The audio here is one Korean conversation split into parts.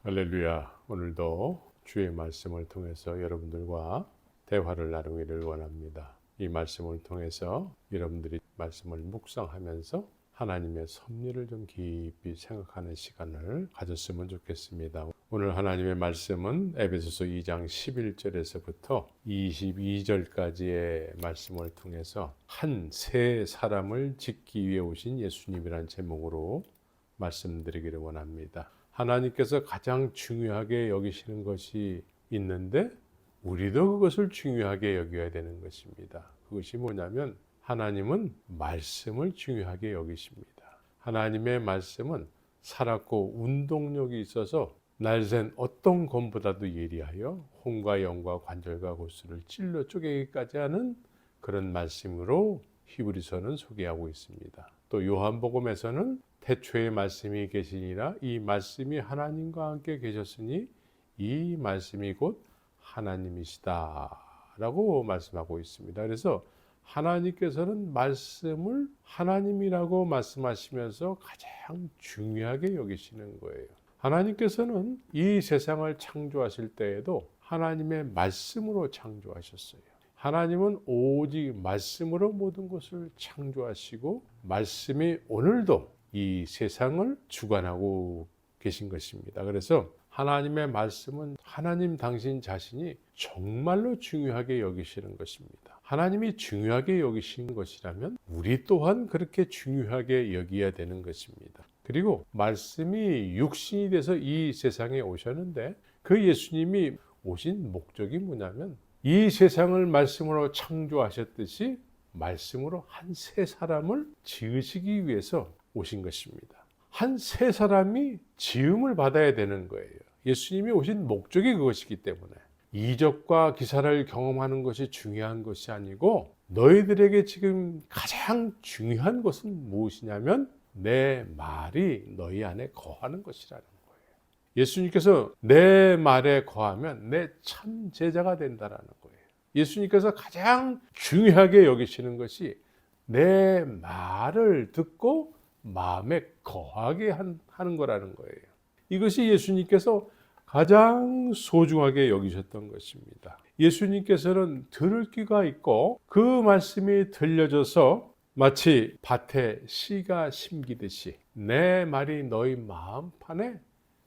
할렐루야. 오늘도 주의 말씀을 통해서 여러분들과 대화를 나누기를 원합니다. 이 말씀을 통해서 여러분들이 말씀을 묵상하면서 하나님의 섭리를 좀 깊이 생각하는 시간을 가졌으면 좋겠습니다. 오늘 하나님의 말씀은 에베소서 2장 11절에서부터 22절까지의 말씀을 통해서 한 세 사람을 짓기 위해 오신 예수님이라는 제목으로 말씀드리기를 원합니다. 하나님께서 가장 중요하게 여기시는 것이 있는데 우리도 그것을 중요하게 여겨야 되는 것입니다. 그것이 뭐냐면 하나님은 말씀을 중요하게 여기십니다. 하나님의 말씀은 살았고 운동력이 있어서 날샌 어떤 검보다도 예리하여 혼과 영과 관절과 골수를 찔러 쪼개기까지 하는 그런 말씀으로 히브리서는 소개하고 있습니다. 또 요한복음에서는 태초에 말씀이 계시니라 이 말씀이 하나님과 함께 계셨으니 이 말씀이 곧 하나님이시다 라고 말씀하고 있습니다. 그래서 하나님께서는 말씀을 하나님이라고 말씀하시면서 가장 중요하게 여기시는 거예요. 하나님께서는 이 세상을 창조하실 때에도 하나님의 말씀으로 창조하셨어요. 하나님은 오직 말씀으로 모든 것을 창조하시고 말씀이 오늘도 이 세상을 주관하고 계신 것입니다. 그래서 하나님의 말씀은 하나님 당신 자신이 정말로 중요하게 여기시는 것입니다. 하나님이 중요하게 여기신 것이라면 우리 또한 그렇게 중요하게 여겨야 되는 것입니다. 그리고 말씀이 육신이 돼서 이 세상에 오셨는데 그 예수님이 오신 목적이 뭐냐면 이 세상을 말씀으로 창조하셨듯이 말씀으로 한 세 사람을 지으시기 위해서 오신 것입니다. 한 세 사람이 지음을 받아야 되는 거예요. 예수님이 오신 목적이 그것이기 때문에 이적과 기사를 경험하는 것이 중요한 것이 아니고 너희들에게 지금 가장 중요한 것은 무엇이냐면 내 말이 너희 안에 거하는 것이라는 거예요. 예수님께서 내 말에 거하면 내 참 제자가 된다라는 거예요. 예수님께서 가장 중요하게 여기시는 것이 내 말을 듣고 마음에 거하게 하는 거라는 거예요. 이것이 예수님께서 가장 소중하게 여기셨던 것입니다. 예수님께서는 들을 귀가 있고 그 말씀이 들려져서 마치 밭에 씨가 심기듯이 내 말이 너희 마음판에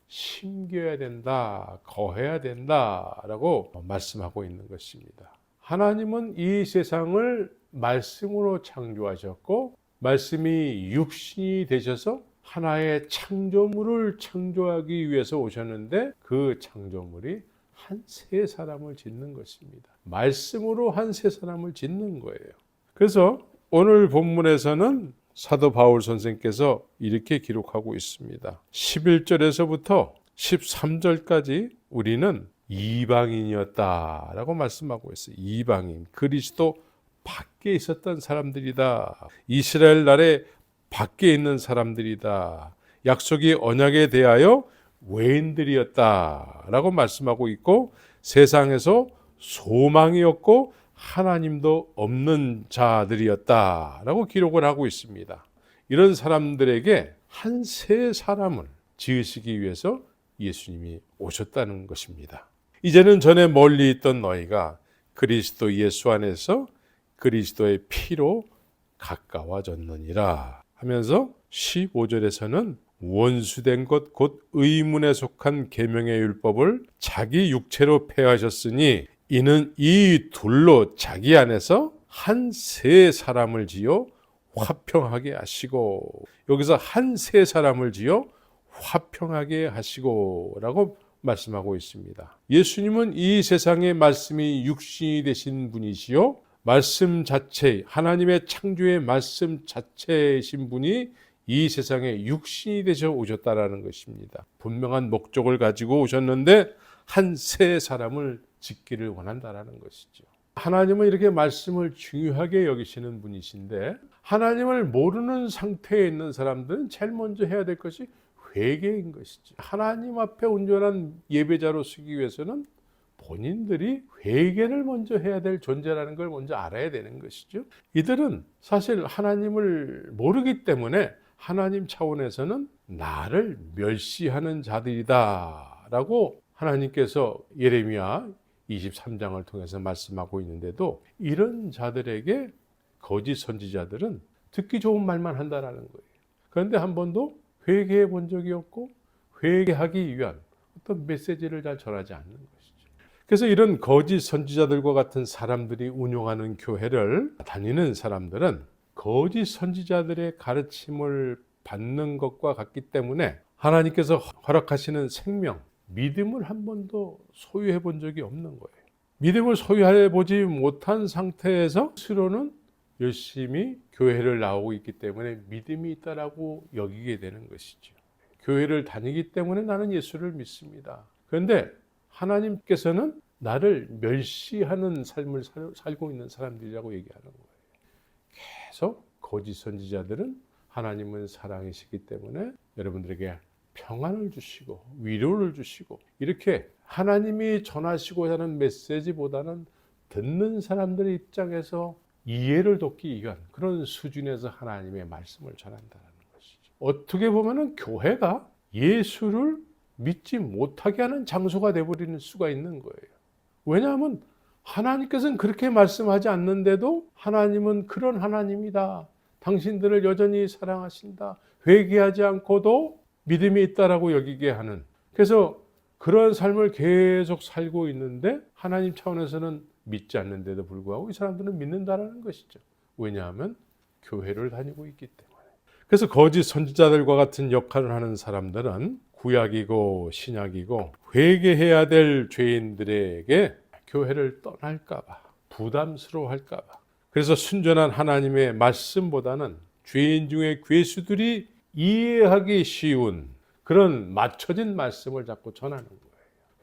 심겨야 된다, 거해야 된다라고 말씀하고 있는 것입니다. 하나님은 이 세상을 말씀으로 창조하셨고 말씀이 육신이 되셔서 하나의 창조물을 창조하기 위해서 오셨는데 그 창조물이 한 세 사람을 짓는 것입니다. 말씀으로 한 세 사람을 짓는 거예요. 그래서 오늘 본문에서는 사도 바울 선생께서 이렇게 기록하고 있습니다. 11절에서부터 13절까지 우리는 이방인이었다라고 말씀하고 있어요. 이방인, 그리스도 밖에 있었던 사람들이다. 이스라엘 나라의 밖에 있는 사람들이다. 약속이 언약에 대하여 외인들이었다라고 말씀하고 있고 세상에서 소망이 없고 하나님도 없는 자들이었다라고 기록을 하고 있습니다. 이런 사람들에게 한 세 사람을 지으시기 위해서 예수님이 오셨다는 것입니다. 이제는 전에 멀리 있던 너희가 그리스도 예수 안에서 그리스도의 피로 가까워졌느니라 하면서 15절에서는 원수된 것 곧 의문에 속한 계명의 율법을 자기 육체로 폐하셨으니 이는 이 둘로 자기 안에서 한 세 사람을 지어 화평하게 하시고 여기서 한 세 사람을 지어 화평하게 하시고 라고 말씀하고 있습니다. 예수님은 이 세상의 말씀이 육신이 되신 분이시요 말씀 자체 하나님의 창조의 말씀 자체이신 분이 이 세상에 육신이 되셔 오셨다라는 것입니다. 분명한 목적을 가지고 오셨는데 한 세 사람을 짓기를 원한다라는 것이죠. 하나님은 이렇게 말씀을 중요하게 여기시는 분이신데 하나님을 모르는 상태에 있는 사람들은 제일 먼저 해야 될 것이 회개인 것이죠. 하나님 앞에 온전한 예배자로 서기 위해서는 본인들이 회개를 먼저 해야 될 존재라는 걸 먼저 알아야 되는 것이죠. 이들은 사실 하나님을 모르기 때문에 하나님 차원에서는 나를 멸시하는 자들이다 라고 하나님께서 예레미야 23장을 통해서 말씀하고 있는데도 이런 자들에게 거짓 선지자들은 듣기 좋은 말만 한다라는 거예요. 그런데 한 번도 회개해 본 적이 없고 회개하기 위한 어떤 메시지를 잘 전하지 않는 것이죠. 그래서 이런 거짓 선지자들과 같은 사람들이 운영하는 교회를 다니는 사람들은 거짓 선지자들의 가르침을 받는 것과 같기 때문에 하나님께서 허락하시는 생명, 믿음을 한 번도 소유해 본 적이 없는 거예요. 믿음을 소유해 보지 못한 상태에서 스스로는 열심히 교회를 나오고 있기 때문에 믿음이 있다라고 여기게 되는 것이죠. 교회를 다니기 때문에 나는 예수를 믿습니다. 그런데 하나님께서는 나를 멸시하는 삶을 살고 있는 사람들이라고 얘기하는 거예요. 계속 거짓 선지자들은 하나님은 사랑이시기 때문에 여러분들에게 평안을 주시고 위로를 주시고 이렇게 하나님이 전하시고자 하는 메시지보다는 듣는 사람들의 입장에서 이해를 돕기 위한 그런 수준에서 하나님의 말씀을 전한다는 것이죠. 어떻게 보면 교회가 예수를 믿지 못하게 하는 장소가 되어버리는 수가 있는 거예요. 왜냐하면 하나님께서는 그렇게 말씀하지 않는데도 하나님은 그런 하나님이다. 당신들을 여전히 사랑하신다. 회개하지 않고도 믿음이 있다라고 여기게 하는, 그래서 그런 삶을 계속 살고 있는데 하나님 차원에서는 믿지 않는데도 불구하고 이 사람들은 믿는다라는 것이죠. 왜냐하면 교회를 다니고 있기 때문에. 그래서 거짓 선지자들과 같은 역할을 하는 사람들은 구약이고 신약이고 회개해야 될 죄인들에게 교회를 떠날까 봐, 부담스러워할까 봐, 그래서 순전한 하나님의 말씀보다는 죄인 중에 괴수들이 이해하기 쉬운 그런 맞춰진 말씀을 자꾸 전하는 거예요.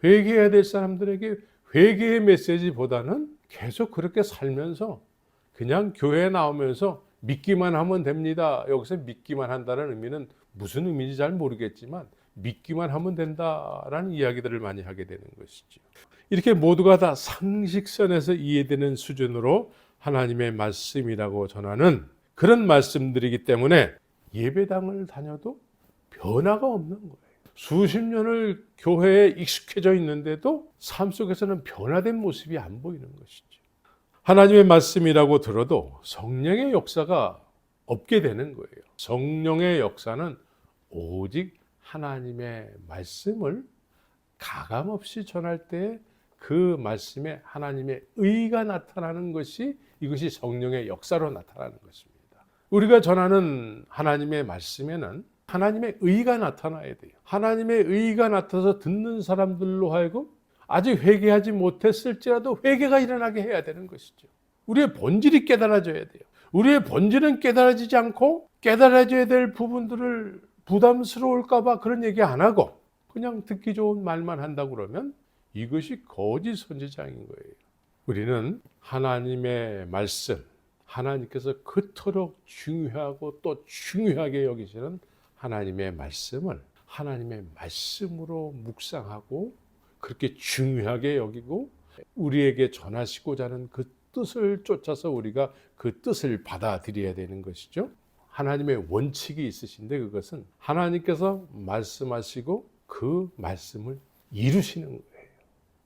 회개해야 될 사람들에게 회개의 메시지보다는 계속 그렇게 살면서 그냥 교회에 나오면서 믿기만 하면 됩니다. 여기서 믿기만 한다는 의미는 무슨 의미인지 잘 모르겠지만 믿기만 하면 된다라는 이야기들을 많이 하게 되는 것이죠. 이렇게 모두가 다 상식선에서 이해되는 수준으로 하나님의 말씀이라고 전하는 그런 말씀들이기 때문에 예배당을 다녀도 변화가 없는 거예요. 수십 년을 교회에 익숙해져 있는데도 삶 속에서는 변화된 모습이 안 보이는 것이죠. 하나님의 말씀이라고 들어도 성령의 역사가 없게 되는 거예요. 성령의 역사는 오직 하나님의 말씀을 가감없이 전할 때 그 말씀에 하나님의 의가 나타나는 것이, 이것이 성령의 역사로 나타나는 것입니다. 우리가 전하는 하나님의 말씀에는 하나님의 의가 나타나야 돼요. 하나님의 의가 나타나서 듣는 사람들로 하여금 아직 회개하지 못했을지라도 회개가 일어나게 해야 되는 것이죠. 우리의 본질이 깨달아져야 돼요. 우리의 본질은 깨달아지지 않고 깨달아져야 될 부분들을 부담스러울까 봐 그런 얘기 안 하고 그냥 듣기 좋은 말만 한다고 그러면 이것이 거짓 선지자인 거예요. 우리는 하나님의 말씀, 하나님께서 그토록 중요하고 또 중요하게 여기시는 하나님의 말씀을 하나님의 말씀으로 묵상하고 그렇게 중요하게 여기고 우리에게 전하시고자 하는 그 뜻을 쫓아서 우리가 그 뜻을 받아들여야 되는 것이죠. 하나님의 원칙이 있으신데 그것은 하나님께서 말씀하시고 그 말씀을 이루시는 거예요.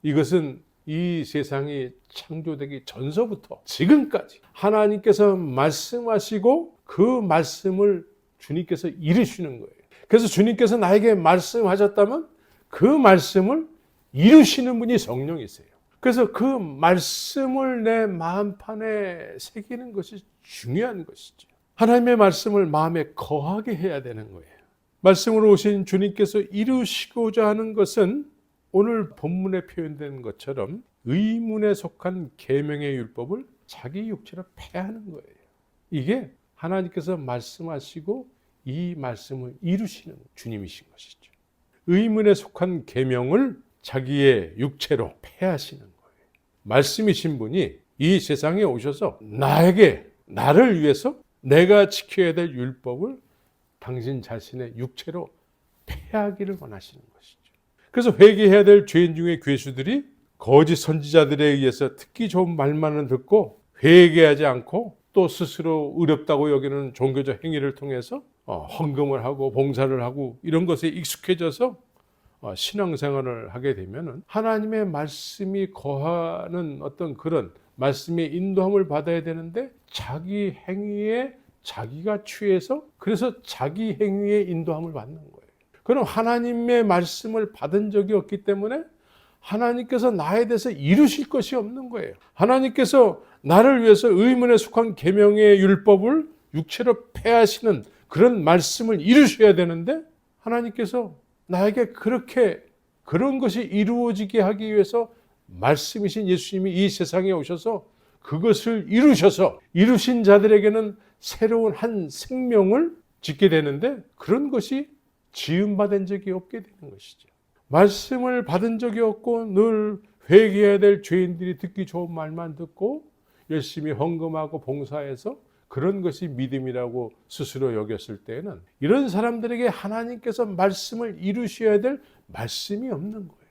이것은 이 세상이 창조되기 전서부터 지금까지 하나님께서 말씀하시고 그 말씀을 주님께서 이루시는 거예요. 그래서 주님께서 나에게 말씀하셨다면 그 말씀을 이루시는 분이 성령이세요. 그래서 그 말씀을 내 마음판에 새기는 것이 중요한 것이죠. 하나님의 말씀을 마음에 거하게 해야 되는 거예요. 말씀으로 오신 주님께서 이루시고자 하는 것은 오늘 본문에 표현된 것처럼 의문에 속한 계명의 율법을 자기 육체로 폐하는 거예요. 이게 하나님께서 말씀하시고 이 말씀을 이루시는 주님이신 것이죠. 의문에 속한 계명을 자기의 육체로 폐하시는 거예요. 말씀이신 분이 이 세상에 오셔서 나를 위해서 내가 지켜야 될 율법을 당신 자신의 육체로 폐하기를 원하시는 것이죠. 그래서 회개해야 될 죄인 중에 괴수들이 거짓 선지자들에 의해서 듣기 좋은 말만을 듣고 회개하지 않고 또 스스로 의롭다고 여기는 종교적 행위를 통해서 헌금을 하고 봉사를 하고 이런 것에 익숙해져서 신앙생활을 하게 되면은 하나님의 말씀이 거하는 어떤 그런 말씀의 인도함을 받아야 되는데 자기 행위에 자기가 취해서 그래서 자기 행위의 인도함을 받는 거예요. 그럼 하나님의 말씀을 받은 적이 없기 때문에 하나님께서 나에 대해서 이루실 것이 없는 거예요. 하나님께서 나를 위해서 의문에 속한 계명의 율법을 육체로 폐하시는 그런 말씀을 이루셔야 되는데 하나님께서 나에게 그런 것이 이루어지게 하기 위해서 말씀이신 예수님이 이 세상에 오셔서 그것을 이루셔서 이루신 자들에게는 새로운 한 생명을 짓게 되는데 그런 것이 지음받은 적이 없게 되는 것이죠. 말씀을 받은 적이 없고 늘 회개해야 될 죄인들이 듣기 좋은 말만 듣고 열심히 헌금하고 봉사해서 그런 것이 믿음이라고 스스로 여겼을 때에는 이런 사람들에게 하나님께서 말씀을 이루셔야 될 말씀이 없는 거예요.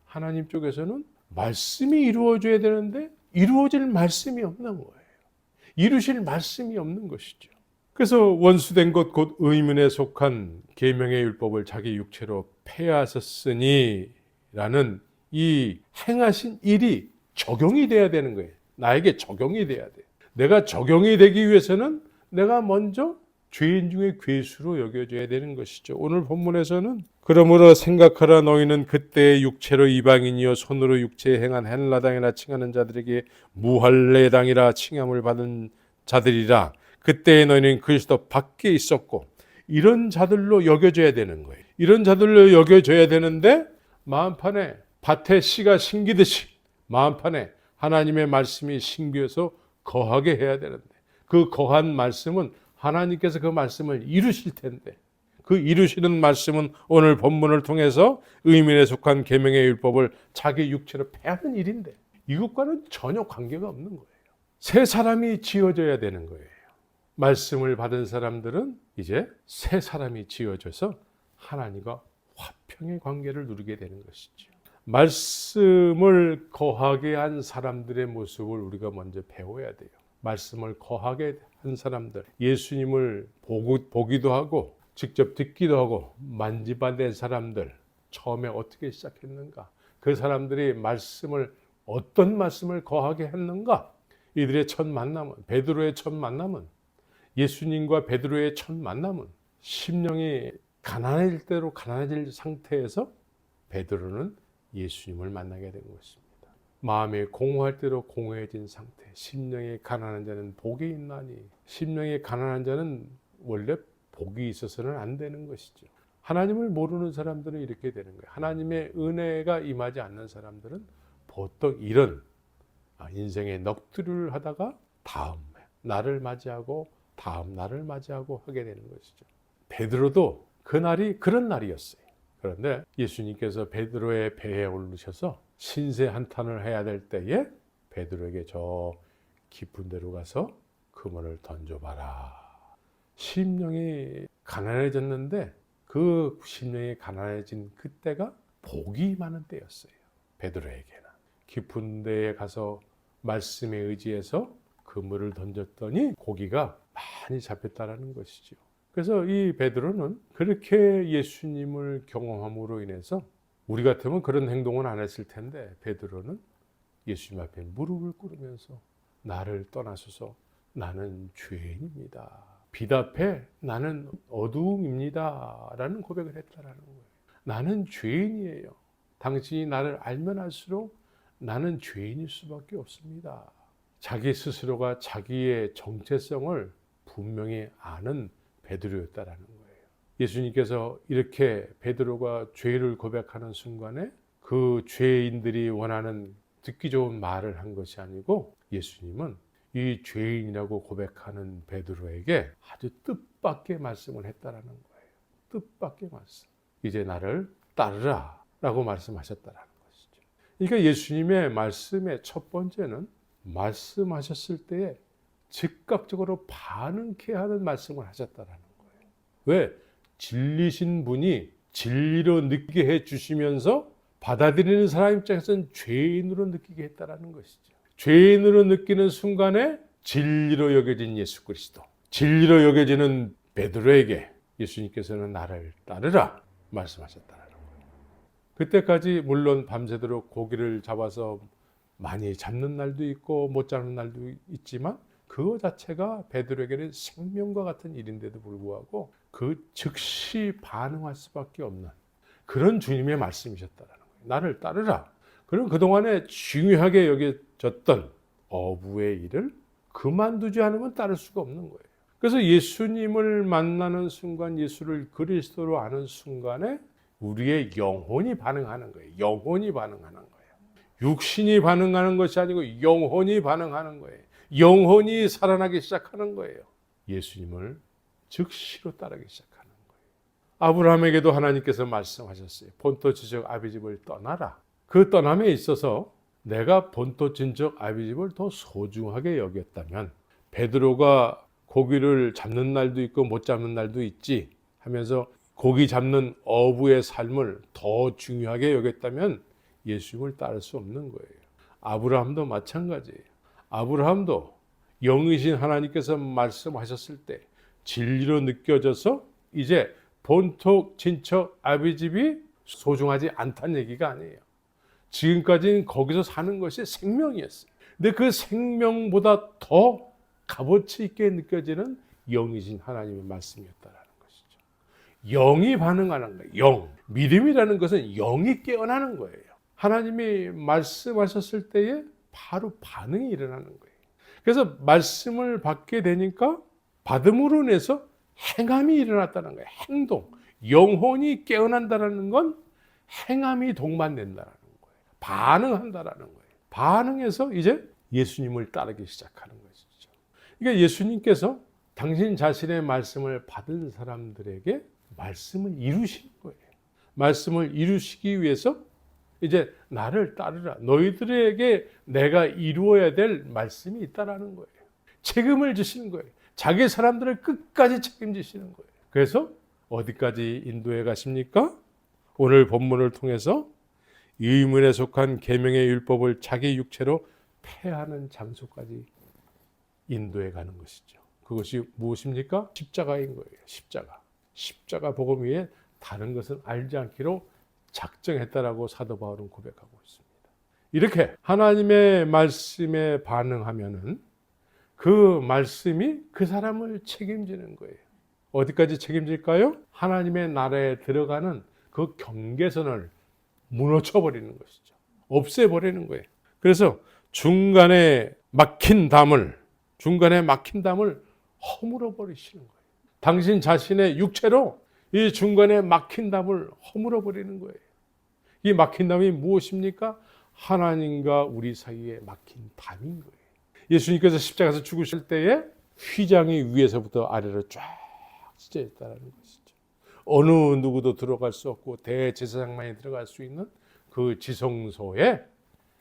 하나님 쪽에서는 말씀이 이루어져야 되는데 이루어질 말씀이 없는 거예요. 이루실 말씀이 없는 것이죠. 그래서 원수된 것 곧 의문에 속한 계명의 율법을 자기 육체로 폐하셨으니 라는 이 행하신 일이 적용이 돼야 되는 거예요. 나에게 적용이 돼야 돼요. 내가 적용이 되기 위해서는 내가 먼저 죄인 중에 괴수로 여겨져야 되는 것이죠. 오늘 본문에서는 그러므로 생각하라 너희는 그때의 육체로 이방인이요 손으로 육체에 행한 헬라당이라 칭하는 자들에게 무할례당이라 칭함을 받은 자들이라. 그때의 너희는 그리스도 밖에 있었고 이런 자들로 여겨져야 되는 거예요. 이런 자들로 여겨져야 되는데 마음판에 밭에 씨가 심기듯이 마음판에 하나님의 말씀이 심겨서 거하게 해야 되는데 그 거한 말씀은 하나님께서 그 말씀을 이루실 텐데 그 이루시는 말씀은 오늘 본문을 통해서 의민에 속한 계명의 율법을 자기 육체로 폐하는 일인데 이것과는 전혀 관계가 없는 거예요. 새 사람이 지어져야 되는 거예요. 말씀을 받은 사람들은 이제 새 사람이 지어져서 하나님과 화평의 관계를 누리게 되는 것이죠. 말씀을 거하게 한 사람들의 모습을 우리가 먼저 배워야 돼요. 말씀을 거하게 한 사람들, 예수님을 보기도 하고 직접 듣기도 하고 만지받은 사람들, 처음에 어떻게 시작했는가? 그 사람들이 어떤 말씀을 거하게 했는가? 이들의 첫 만남은, 베드로의 첫 만남은, 예수님과 베드로의 첫 만남은 심령이 가난해질 대로 가난해질 상태에서 베드로는 예수님을 만나게 된 것입니다. 마음이 공허할 대로 공허해진 상태. 심령이 가난한 자는 복이 있나니. 심령이 가난한 자는 원래 복이 있어서는 안 되는 것이죠. 하나님을 모르는 사람들은 이렇게 되는 거예요. 하나님의 은혜가 임하지 않는 사람들은 보통 이런 인생의 넋두리를 하다가 다음 날을 맞이하고 다음 날을 맞이하고 하게 되는 것이죠. 베드로도 그날이 그런 날이었어요. 그런데 예수님께서 베드로의 배에 오르셔서 신세 한탄을 해야 될 때에 베드로에게 저 깊은 데로 가서 그물을 던져봐라. 심령이 가난해졌는데 그 심령이 가난해진 그때가 복이 많은 때였어요. 베드로에게는. 깊은 데에 가서 말씀에 의지해서 그물을 던졌더니 고기가 많이 잡혔다라는 것이죠. 그래서 이 베드로는 그렇게 예수님을 경험함으로 인해서 우리 같으면 그런 행동은 안 했을 텐데 베드로는 예수님 앞에 무릎을 꿇으면서 나를 떠나소서 나는 죄인입니다. 빛 앞에 나는 어두움입니다. 라는 고백을 했다라는 거예요. 나는 죄인이에요. 당신이 나를 알면 알수록 나는 죄인일 수밖에 없습니다. 자기 스스로가 자기의 정체성을 분명히 아는 베드로였다라는 거예요. 예수님께서 이렇게 베드로가 죄를 고백하는 순간에 그 죄인들이 원하는 듣기 좋은 말을 한 것이 아니고 예수님은 이 죄인이라고 고백하는 베드로에게 아주 뜻밖의 말씀을 했다라는 거예요. 뜻밖의 말씀. 이제 나를 따르라 라고 말씀하셨다라는 것이죠. 그러니까 예수님의 말씀의 첫 번째는 말씀하셨을 때에 즉각적으로 반응케 하는 말씀을 하셨다라는 거예요. 왜? 진리신 분이 진리로 느끼게 해주시면서 받아들이는 사람 입장에서는 죄인으로 느끼게 했다라는 것이죠. 죄인으로 느끼는 순간에 진리로 여겨진 예수 그리스도, 진리로 여겨지는 베드로에게 예수님께서는 나를 따르라 말씀하셨다라는 거예요. 그때까지 물론 밤새도록 고기를 잡아서 많이 잡는 날도 있고 못 잡는 날도 있지만 그거 자체가 베드로에게는 생명과 같은 일인데도 불구하고 그 즉시 반응할 수밖에 없는 그런 주님의 말씀이셨다라는 거예요. 나를 따르라. 그럼 그동안에 중요하게 여겨졌던 어부의 일을 그만두지 않으면 따를 수가 없는 거예요. 그래서 예수님을 만나는 순간, 예수를 그리스도로 아는 순간에 우리의 영혼이 반응하는 거예요. 영혼이 반응하는 거예요. 육신이 반응하는 것이 아니고 영혼이 반응하는 거예요. 영혼이 살아나기 시작하는 거예요. 예수님을 즉시로 따르기 시작하는 거예요. 아브라함에게도 하나님께서 말씀하셨어요. 본토 지적 아비 집을 떠나라. 그 떠남에 있어서 내가 본토 친척 아비 집을 더 소중하게 여겼다면 베드로가 고기를 잡는 날도 있고 못 잡는 날도 있지 하면서 고기 잡는 어부의 삶을 더 중요하게 여겼다면 예수님을 따를 수 없는 거예요. 아브라함도 마찬가지예요. 아브라함도 영이신 하나님께서 말씀하셨을 때 진리로 느껴져서 이제 본토 친척 아비 집이 소중하지 않다는 얘기가 아니에요. 지금까지는 거기서 사는 것이 생명이었어요. 근데 그 생명보다 더 값어치 있게 느껴지는 영이신 하나님의 말씀이었다라는 것이죠. 영이 반응하는 거예요. 영. 믿음이라는 것은 영이 깨어나는 거예요. 하나님이 말씀하셨을 때에 바로 반응이 일어나는 거예요. 그래서 말씀을 받게 되니까 받음으로 인해서 행함이 일어났다는 거예요. 행동. 영혼이 깨어난다는 건 행함이 동반된다는 거예요. 반응한다는 거예요. 반응해서 이제 예수님을 따르기 시작하는 것이죠. 그러니까 예수님께서 당신 자신의 말씀을 받은 사람들에게 말씀을 이루신 거예요. 말씀을 이루시기 위해서 이제 나를 따르라. 너희들에게 내가 이루어야 될 말씀이 있다라는 거예요. 책임을 지시는 거예요. 자기 사람들을 끝까지 책임지시는 거예요. 그래서 어디까지 인도해 가십니까? 오늘 본문을 통해서 의문에 속한 계명의 율법을 자기 육체로 폐하는 장소까지 인도해 가는 것이죠. 그것이 무엇입니까? 십자가인 거예요. 십자가. 십자가 복음 위에 다른 것은 알지 않기로 작정했다라고 사도 바울은 고백하고 있습니다. 이렇게 하나님의 말씀에 반응하면은 그 말씀이 그 사람을 책임지는 거예요. 어디까지 책임질까요? 하나님의 나라에 들어가는 그 경계선을 무너져 버리는 것이죠. 없애버리는 거예요. 그래서 중간에 막힌 담을 허물어 버리시는 거예요. 당신 자신의 육체로 이 중간에 막힌 담을 허물어 버리는 거예요. 이 막힌 담이 무엇입니까? 하나님과 우리 사이에 막힌 담인 거예요. 예수님께서 십자가에서 죽으실 때에 휘장이 위에서부터 아래로 쫙 찢어 있다는 것이죠. 어느 누구도 들어갈 수 없고 대제사장만이 들어갈 수 있는 그 지성소에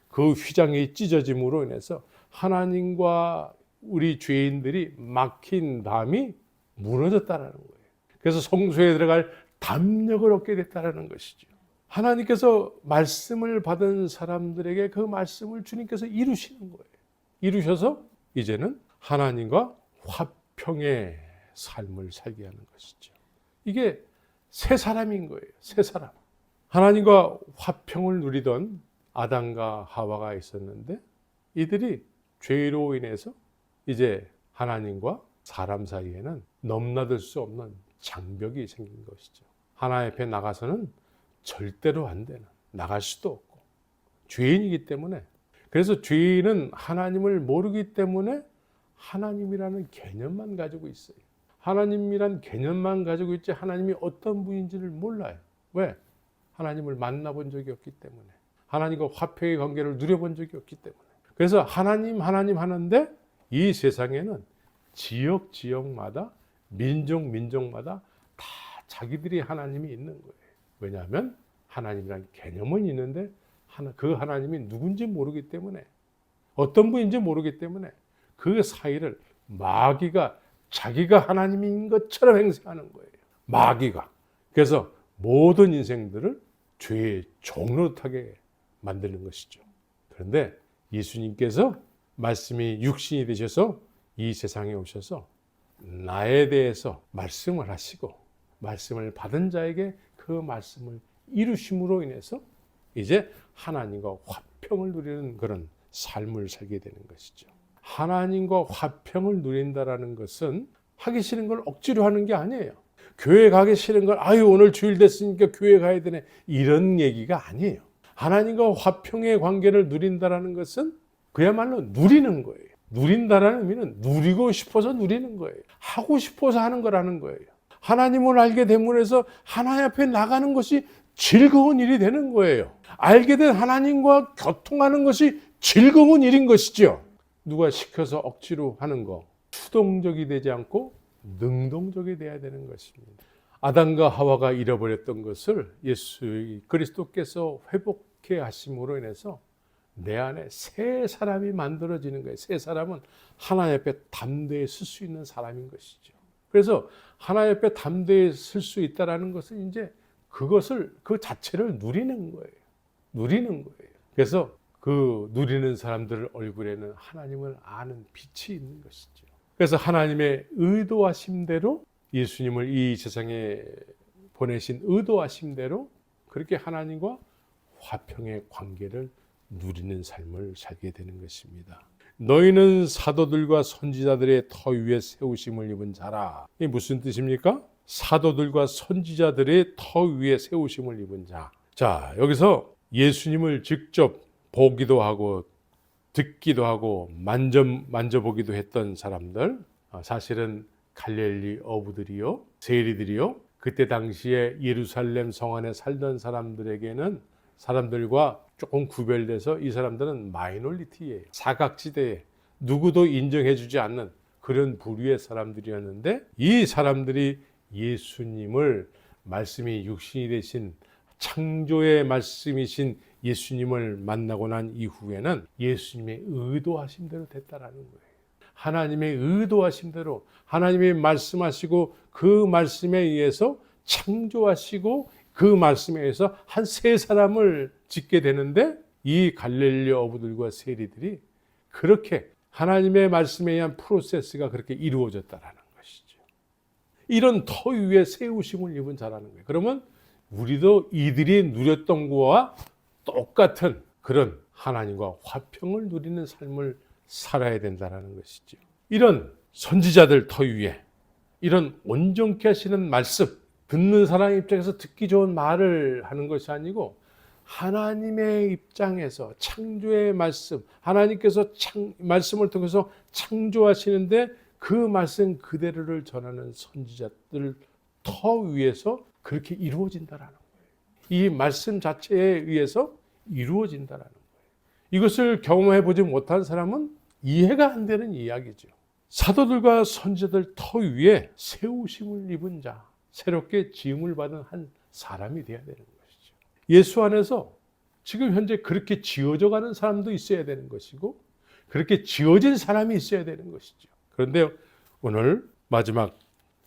그 휘장이 찢어짐으로 인해서 하나님과 우리 죄인들이 막힌 담이 무너졌다는 거예요. 그래서 성소에 들어갈 담력을 얻게 됐다는 것이죠. 하나님께서 말씀을 받은 사람들에게 그 말씀을 주님께서 이루시는 거예요. 이루셔서 이제는 하나님과 화평의 삶을 살게 하는 것이죠. 이게 새 사람인 거예요. 새 사람. 하나님과 화평을 누리던 아담과 하와가 있었는데 이들이 죄로 인해서 이제 하나님과 사람 사이에는 넘나들 수 없는 장벽이 생긴 것이죠. 하나님 앞에 나가서는 절대로 안 되는, 나갈 수도 없고 죄인이기 때문에, 그래서 죄인은 하나님을 모르기 때문에 하나님이라는 개념만 가지고 있어요. 하나님이란 개념만 가지고 있지 하나님이 어떤 분인지를 몰라요. 왜? 하나님을 만나본 적이 없기 때문에, 하나님과 화평의 관계를 누려본 적이 없기 때문에. 그래서 하나님 하는데 이 세상에는 지역마다 민족마다 다 자기들이 하나님이 있는 거예요. 왜냐하면 하나님이란 개념은 있는데 그 하나님이 누군지 모르기 때문에, 어떤 분인지 모르기 때문에 그 사이를 마귀가 자기가 하나님인 것처럼 행세하는 거예요. 마귀가. 그래서 모든 인생들을 죄의 종노릇하게 만드는 것이죠. 그런데 예수님께서 말씀이 육신이 되셔서 이 세상에 오셔서 나에 대해서 말씀을 하시고 말씀을 받은 자에게 그 말씀을 이루심으로 인해서 이제 하나님과 화평을 누리는 그런 삶을 살게 되는 것이죠. 하나님과 화평을 누린다라는 것은 하기 싫은 걸 억지로 하는 게 아니에요. 교회 가기 싫은 걸 오늘 주일 됐으니까 교회 가야 되네, 이런 얘기가 아니에요. 하나님과 화평의 관계를 누린다라는 것은 그야말로 누리는 거예요. 누린다라는 의미는 누리고 싶어서 누리는 거예요. 하고 싶어서 하는 거라는 거예요. 하나님을 알게 됨으로 해서 하나님 앞에 나가는 것이 즐거운 일이 되는 거예요. 알게 된 하나님과 교통하는 것이 즐거운 일인 것이죠. 누가 시켜서 억지로 하는 거, 수동적이 되지 않고 능동적이 돼야 되는 것입니다. 아담과 하와가 잃어버렸던 것을 예수 그리스도께서 회복해 하심으로 인해서 내 안에 새 사람이 만들어지는 거예요. 새 사람은 하나님 앞에 담대히 설 수 있는 사람인 것이죠. 그래서 하나님 앞에 담대히 설 수 있다는 것은 이제 그것을 그 자체를 누리는 거예요. 누리는 거예요. 그래서 그 누리는 사람들 얼굴에는 하나님을 아는 빛이 있는 것이죠. 그래서 하나님의 의도하심대로 예수님을 이 세상에 보내신 의도하심대로 그렇게 하나님과 화평의 관계를 누리는 삶을 살게 되는 것입니다. 너희는 사도들과 선지자들의 터 위에 세우심을 입은 자라. 이게 무슨 뜻입니까? 사도들과 선지자들의 터 위에 세우심을 입은 자. 자, 여기서 예수님을 직접 보기도 하고 듣기도 하고 만져보기도 했던 사람들, 사실은 갈릴리 어부들이요, 세리들이요, 그때 당시에 예루살렘 성 안에 살던 사람들과 조금 구별돼서 이 사람들은 마이너리티예요. 사각지대에 누구도 인정해주지 않는 그런 부류의 사람들이었는데, 이 사람들이 예수님을, 말씀이 육신이 되신 창조의 말씀이신 예수님을 만나고 난 이후에는 예수님의 의도하신 대로 됐다라는 거예요. 하나님의 의도하신 대로 하나님이 말씀하시고 그 말씀에 의해서 창조하시고 그 말씀에 의해서 한 세 사람을 짓게 되는데, 이 갈릴리 어부들과 세리들이 그렇게 하나님의 말씀에 의한 프로세스가 그렇게 이루어졌다라는 것이죠. 이런 터 위에 세우심을 입은 자라는 거예요. 그러면 우리도 이들이 누렸던 것과 똑같은 그런 하나님과 화평을 누리는 삶을 살아야 된다는 것이죠. 이런 선지자들 터 위에 이런 온전케 하시는 말씀, 듣는 사람 입장에서 듣기 좋은 말을 하는 것이 아니고 하나님의 입장에서 창조의 말씀, 하나님께서 말씀을 통해서 창조하시는데 그 말씀 그대로를 전하는 선지자들 터 위에서 그렇게 이루어진다라는 거예요. 이 말씀 자체에 의해서 이루어진다라는 거예요. 이것을 경험해 보지 못한 사람은 이해가 안 되는 이야기죠. 사도들과 선지자들 터 위에 세우심을 입은 자, 새롭게 지음을 받은 한 사람이 되어야 되는 것이죠. 예수 안에서 지금 현재 그렇게 지어져 가는 사람도 있어야 되는 것이고, 그렇게 지어진 사람이 있어야 되는 것이죠. 그런데 오늘 마지막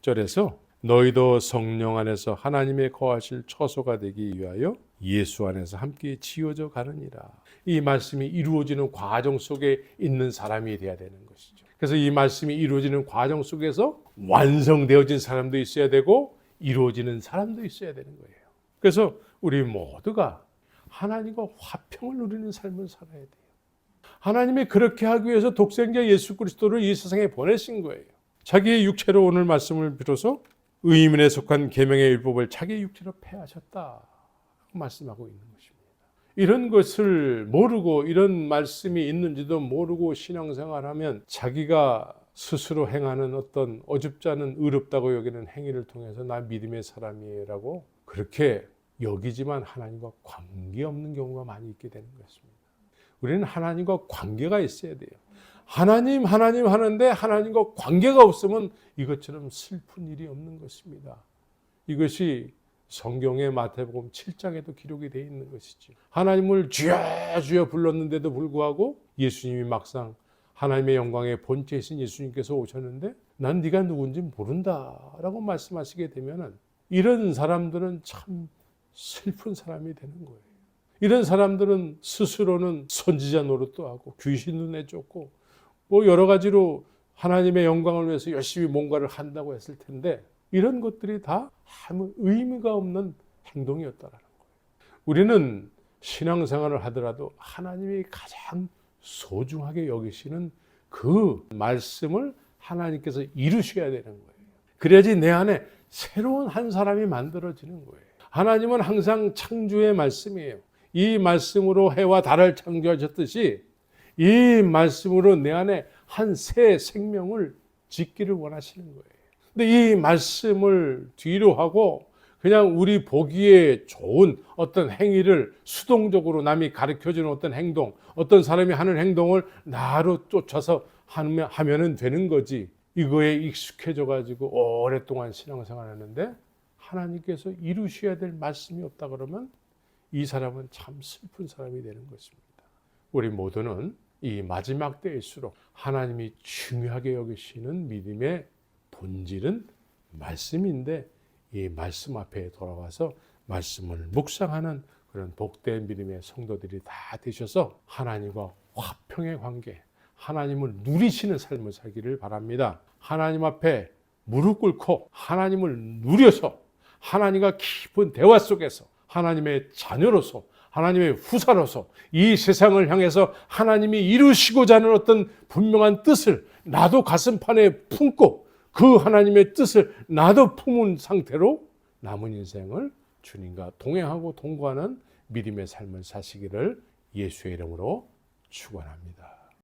절에서 너희도 성령 안에서 하나님의 거하실 처소가 되기 위하여 예수 안에서 함께 지어져 가느니라. 이 말씀이 이루어지는 과정 속에 있는 사람이 되어야 되는 것이죠. 그래서 이 말씀이 이루어지는 과정 속에서 완성되어진 사람도 있어야 되고 이루어지는 사람도 있어야 되는 거예요. 그래서 우리 모두가 하나님과 화평을 누리는 삶을 살아야 돼요. 하나님이 그렇게 하기 위해서 독생자 예수 그리스도를 이 세상에 보내신 거예요. 자기의 육체로 오늘 말씀을 빌어서 의인에 속한 계명의 율법을 자기의 육체로 폐하셨다 말씀하고 있는 것입니다. 이런 것을 모르고, 이런 말씀이 있는지도 모르고 신앙생활하면 자기가 스스로 행하는 어떤 어줍지 않은 의롭다고 여기는 행위를 통해서 나 믿음의 사람이라고 그렇게 여기지만 하나님과 관계없는 경우가 많이 있게 되는 것입니다. 우리는 하나님과 관계가 있어야 돼요. 하나님 하는데 하나님과 관계가 없으면 이것처럼 슬픈 일이 없는 것입니다. 이것이 성경의 마태복음 7장에도 기록이 되어 있는 것이죠. 하나님을 주여 주여 불렀는데도 불구하고 예수님이 막상 하나님의 영광의 본체이신 예수님께서 오셨는데 난 네가 누군지 모른다라고 말씀하시게 되면 이런 사람들은 참 슬픈 사람이 되는 거예요. 이런 사람들은 스스로는 선지자 노릇도 하고 귀신 눈에 쫓고 뭐 여러 가지로 하나님의 영광을 위해서 열심히 뭔가를 한다고 했을 텐데 이런 것들이 다 아무 의미가 없는 행동이었다라는 거예요. 우리는 신앙생활을 하더라도 하나님이 가장 소중하게 여기시는 그 말씀을 하나님께서 이루셔야 되는 거예요. 그래야지 내 안에 새로운 한 사람이 만들어지는 거예요. 하나님은 항상 창조의 말씀이에요. 이 말씀으로 해와 달을 창조하셨듯이 이 말씀으로 내 안에 한 새 생명을 짓기를 원하시는 거예요. 근데 이 말씀을 뒤로 하고 그냥 우리 보기에 좋은 어떤 행위를 수동적으로 남이 가르쳐주는 어떤 행동, 어떤 사람이 하는 행동을 나로 쫓아서 하면은 되는 거지. 이거에 익숙해져 가지고 오랫동안 신앙생활 하는데 하나님께서 이루셔야 될 말씀이 없다 그러면 이 사람은 참 슬픈 사람이 되는 것입니다. 우리 모두는 이 마지막 때일수록 하나님이 중요하게 여기시는 믿음의 본질은 말씀인데 이 말씀 앞에 돌아와서 말씀을 묵상하는 그런 복된 믿음의 성도들이 다 되셔서 하나님과 화평의 관계, 하나님을 누리시는 삶을 살기를 바랍니다. 하나님 앞에 무릎 꿇고 하나님을 누려서 하나님과 깊은 대화 속에서 하나님의 자녀로서 하나님의 후사로서 이 세상을 향해서 하나님이 이루시고자 하는 어떤 분명한 뜻을 나도 가슴판에 품고 그 하나님의 뜻을 나도 품은 상태로 남은 인생을 주님과 동행하고 동거하는 믿음의 삶을 사시기를 예수의 이름으로 축원합니다.